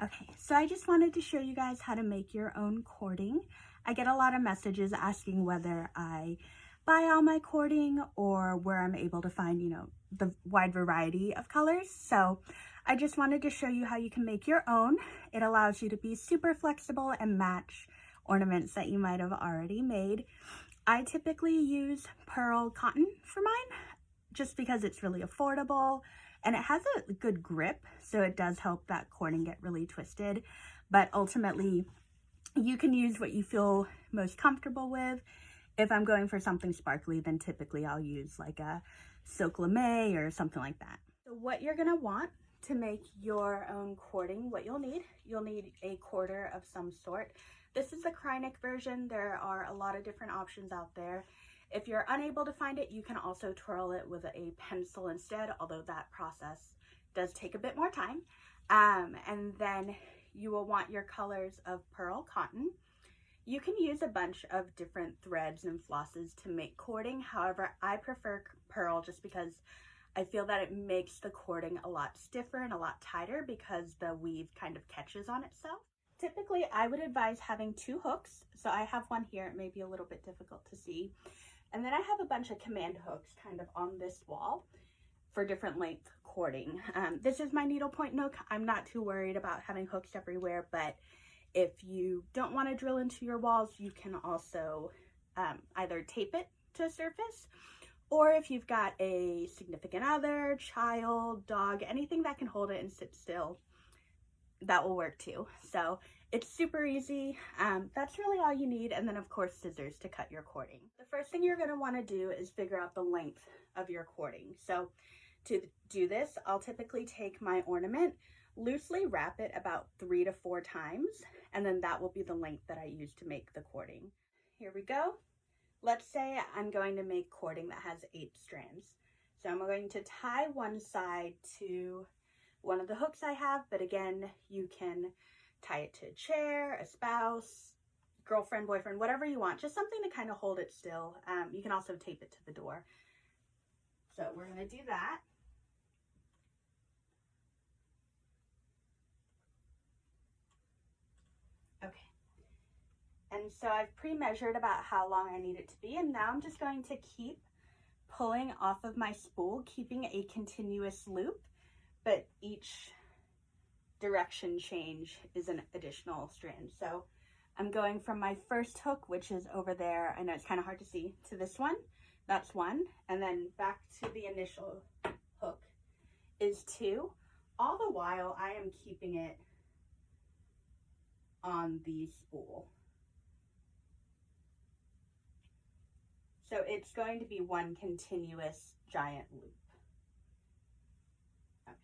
Okay, so I just wanted to show you guys how to make your own cording. I get a lot of messages asking whether I buy all my cording or where I'm able to find, the wide variety of colors. So I just wanted to show you how you can make your own. It allows you to be super flexible and match ornaments that you might have already made. I typically use pearl cotton for mine just because it's really affordable and it has a good grip, so it does help that cording get really twisted. But ultimately, you can use what you feel most comfortable with. If I'm going for something sparkly, then typically I'll use like a silk lame or something like that. So what you're gonna want to make your own cording, what you'll need a quarter of some sort. This is the Kreinik version. There are a lot of different options out there. If you're unable to find it, you can also twirl it with a pencil instead, although that process does take a bit more time. And then you will want your colors of pearl cotton. You can use a bunch of different threads and flosses to make cording. However, I prefer pearl just because I feel that it makes the cording a lot stiffer and a lot tighter because the weave kind of catches on itself. Typically, I would advise having 2 hooks. So I have one here. It may be a little bit difficult to see. And then I have a bunch of command hooks kind of on this wall for different length cording. This is my needlepoint nook. I'm not too worried about having hooks everywhere, but if you don't want to drill into your walls, you can also either tape it to a surface, or if you've got a significant other, child, dog, anything that can hold it and sit still, that will work too. So it's super easy. That's really all you need. And then of course, scissors to cut your cording. The first thing you're gonna wanna do is figure out the length of your cording. So to do this, I'll typically take my ornament, loosely wrap it about 3 to 4 times, and then that will be the length that I use to make the cording. Here we go. Let's say I'm going to make cording that has 8 strands. So I'm going to tie one side to one of the hooks I have, but again, you can tie it to a chair, a spouse, girlfriend, boyfriend, whatever you want, just something to kind of hold it still. You can also tape it to the door. So we're gonna do that. Okay. And so I've pre-measured about how long I need it to be, and now I'm just going to keep pulling off of my spool, keeping a continuous loop, but each direction change is an additional strand. So I'm going from my first hook, which is over there, I know it's kind of hard to see, to this one, that's 1, and then back to the initial hook is 2. All the while I am keeping it on the spool. So it's going to be one continuous giant loop. Okay,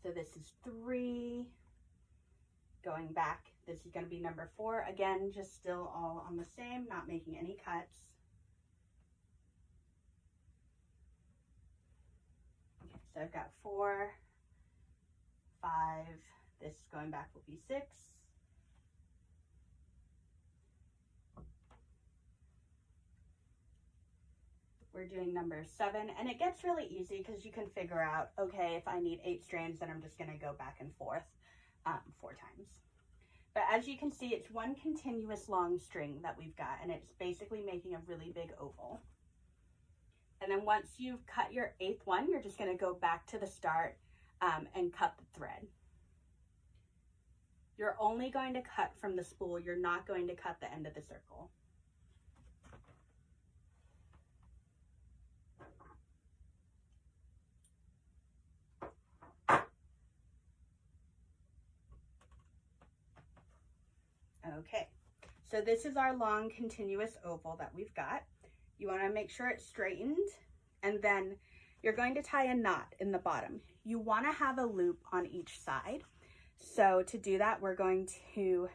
so this is 3, going back, this is going to be number 4. Again, just still all on the same, not making any cuts. Okay, so I've got 4, 5, this going back will be 6. We're doing number 7, and it gets really easy because you can figure out, okay, if I need 8 strands, then I'm just going to go back and forth 4 times. But as you can see, it's one continuous long string that we've got, and it's basically making a really big oval. And then once you've cut your 8th one, you're just going to go back to the start and cut the thread. You're only going to cut from the spool. You're not going to cut the end of the circle. Okay, so this is our long continuous oval that we've got. You want to make sure it's straightened, and then you're going to tie a knot in the bottom. You want to have a loop on each side. So to do that, we're going to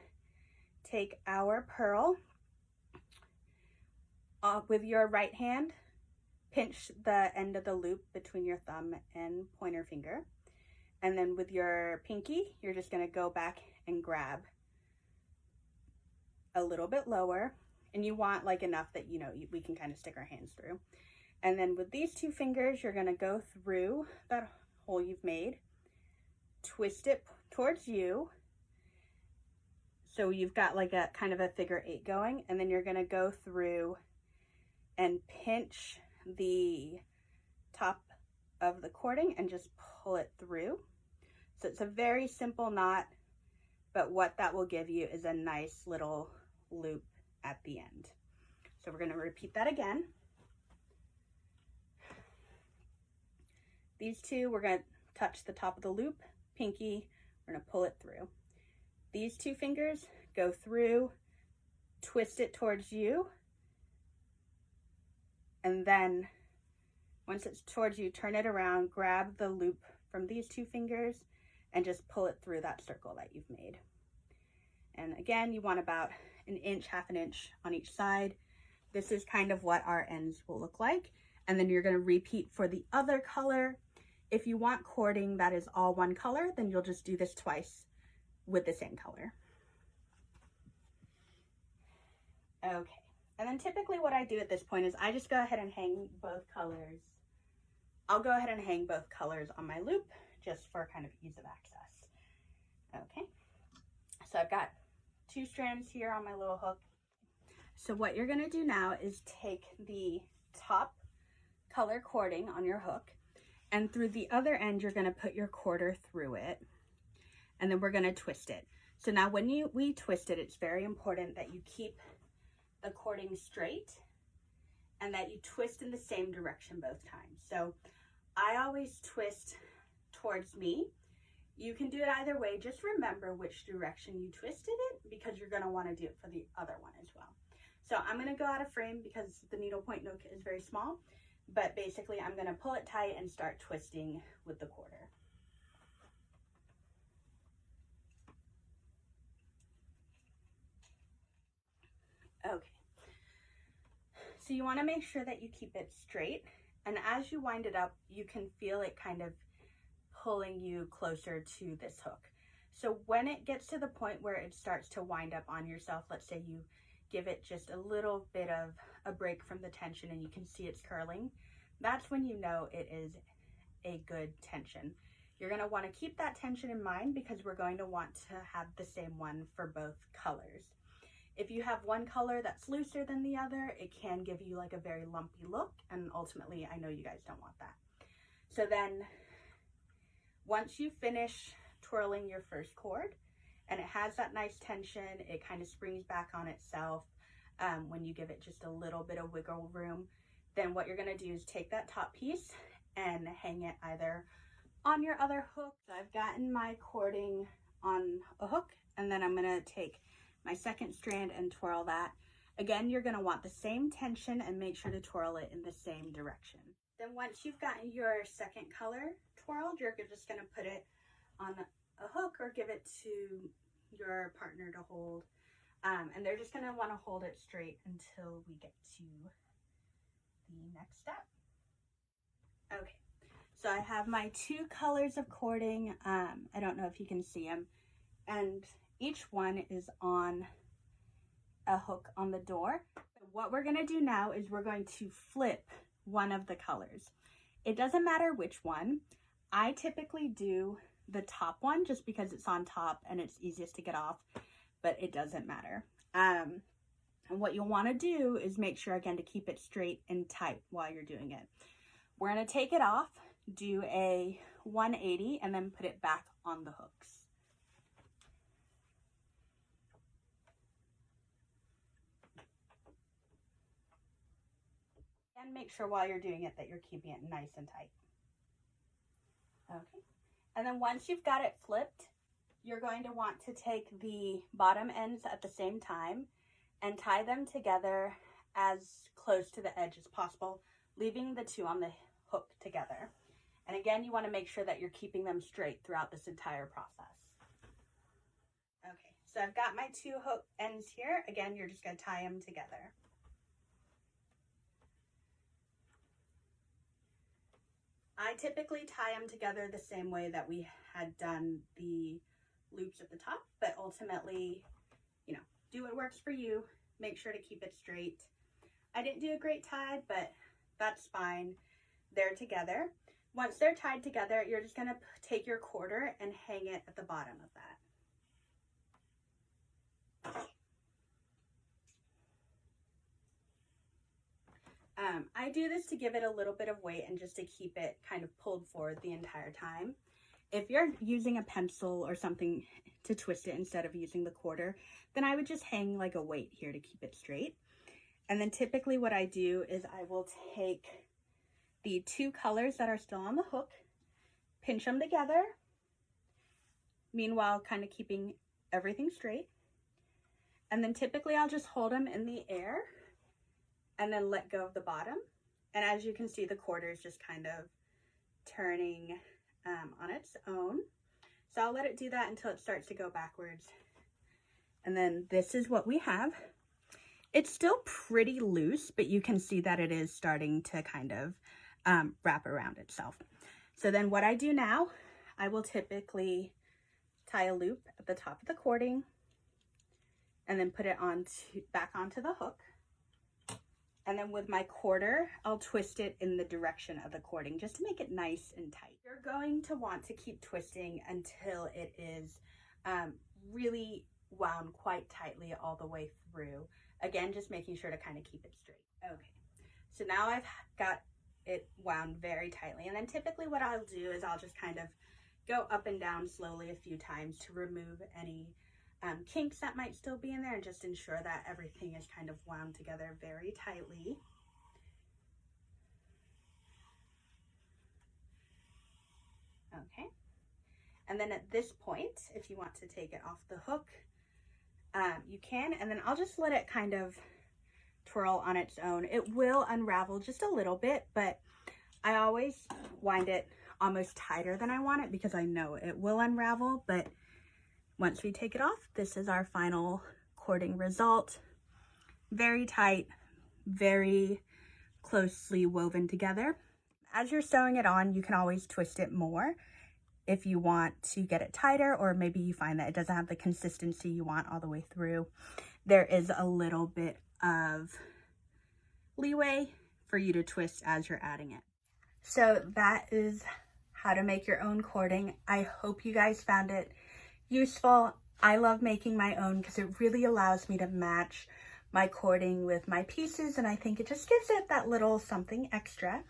take our pearl with your right hand, pinch the end of the loop between your thumb and pointer finger. And then with your pinky, you're just going to go back and grab a little bit lower, and you want like enough that we can kind of stick our hands through. And then with these 2 fingers, you're going to go through that hole you've made, twist it towards you, So you've got like a kind of a figure 8 going, and then you're going to go through and pinch the top of the cording and just pull it through. So it's a very simple knot, but what that will give you is a nice little loop at the end. So we're going to repeat that again. These two, we're going to touch the top of the loop, pinky, we're going to pull it through. These two fingers go through, twist it towards you, and then once it's towards you, turn it around, grab the loop from these two fingers, and just pull it through that circle that you've made. And again, you want about an inch, half an inch on each side. This is kind of what our ends will look like. And then you're going to repeat for the other color. If you want cording that is all one color, then you'll just do this twice with the same color. Okay, and then typically what I do at this point is I just go ahead and hang both colors. I'll go ahead and hang both colors on my loop just for kind of ease of access. Okay, so I've got 2 strands here on my little hook. So what you're gonna do now is take the top color cording on your hook, and through the other end, you're gonna put your quarter through it, and then we're gonna twist it. So now when we twist it, it's very important that you keep the cording straight and that you twist in the same direction both times. So I always twist towards me. You can do it either way. Just remember which direction you twisted it, because you're gonna wanna do it for the other one as well. So I'm gonna go out of frame because the needlepoint nook is very small, but basically I'm gonna pull it tight and start twisting with the quarter. Okay, so you wanna make sure that you keep it straight, and as you wind it up, you can feel it kind of pulling you closer to this hook. So when it gets to the point where it starts to wind up on yourself, let's say you give it just a little bit of a break from the tension and you can see it's curling, that's when you know it is a good tension. You're going to want to keep that tension in mind because we're going to want to have the same one for both colors. If you have one color that's looser than the other, it can give you like a very lumpy look, and ultimately I know you guys don't want that. So then once you finish twirling your first cord and it has that nice tension, it kind of springs back on itself when you give it just a little bit of wiggle room, then what you're going to do is take that top piece and hang it either on your other hook. So I've gotten my cording on a hook, and then I'm going to take my second strand and twirl that. Again, you're going to want the same tension and make sure to twirl it in the same direction. Then once you've gotten your second color twirled, you're just going to put it on a hook or give it to your partner to hold, and they're just going to want to hold it straight until we get to the next step. Okay, so I have my 2 colors of cording. I don't know if you can see them, and each one is on a hook on the door. What we're going to do now is we're going to flip one of the colors. It doesn't matter which one. I typically do the top one just because it's on top and it's easiest to get off, but it doesn't matter. And what you'll want to do is make sure again to keep it straight and tight while you're doing it. We're going to take it off, do a 180, and then put it back on the hooks. And make sure while you're doing it that you're keeping it nice and tight. Okay, and then once you've got it flipped, you're going to want to take the bottom ends at the same time and tie them together as close to the edge as possible, leaving the 2 on the hook together. And again, you want to make sure that you're keeping them straight throughout this entire process. Okay, so I've got my 2 hook ends here. Again, you're just going to tie them together. I typically tie them together the same way that we had done the loops at the top, but ultimately, you know, do what works for you. Make sure to keep it straight. I didn't do a great tie, but that's fine. They're together. Once they're tied together, you're just going to take your quarter and hang it at the bottom of that. I do this to give it a little bit of weight and just to keep it kind of pulled forward the entire time. If you're using a pencil or something to twist it instead of using the quarter, then I would just hang like a weight here to keep it straight. And then typically what I do is I will take the two colors that are still on the hook, pinch them together, meanwhile kind of keeping everything straight. And then typically I'll just hold them in the air and then let go of the bottom. And as you can see, the quarter is just kind of turning on its own. So I'll let it do that until it starts to go backwards. And then this is what we have. It's still pretty loose, but you can see that it is starting to kind of wrap around itself. So then what I do now, I will typically tie a loop at the top of the cording and then put it back onto the hook. And then with my quarter, I'll twist it in the direction of the cording just to make it nice and tight. You're going to want to keep twisting until it is really wound quite tightly all the way through. Again, just making sure to kind of keep it straight. Okay, so now I've got it wound very tightly. And then typically what I'll do is I'll just kind of go up and down slowly a few times to remove any kinks that might still be in there and just ensure that everything is kind of wound together very tightly. Okay, and then at this point, if you want to take it off the hook, you can, and then I'll just let it kind of twirl on its own. It will unravel just a little bit, but I always wind it almost tighter than I want it because I know it will unravel. But once we take it off, this is our final cording result. Very tight, very closely woven together. As you're sewing it on, you can always twist it more if you want to get it tighter, or maybe you find that it doesn't have the consistency you want all the way through. There is a little bit of leeway for you to twist as you're adding it. So that is how to make your own cording. I hope you guys found it useful. I love making my own because it really allows me to match my cording with my pieces, and I think it just gives it that little something extra.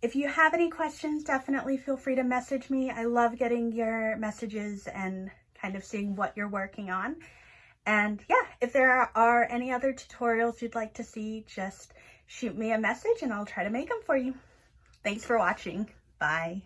If you have any questions, definitely feel free to message me. I love getting your messages and kind of seeing what you're working on. And yeah, if there are any other tutorials you'd like to see, just shoot me a message and I'll try to make them for you. Thanks for watching. Bye.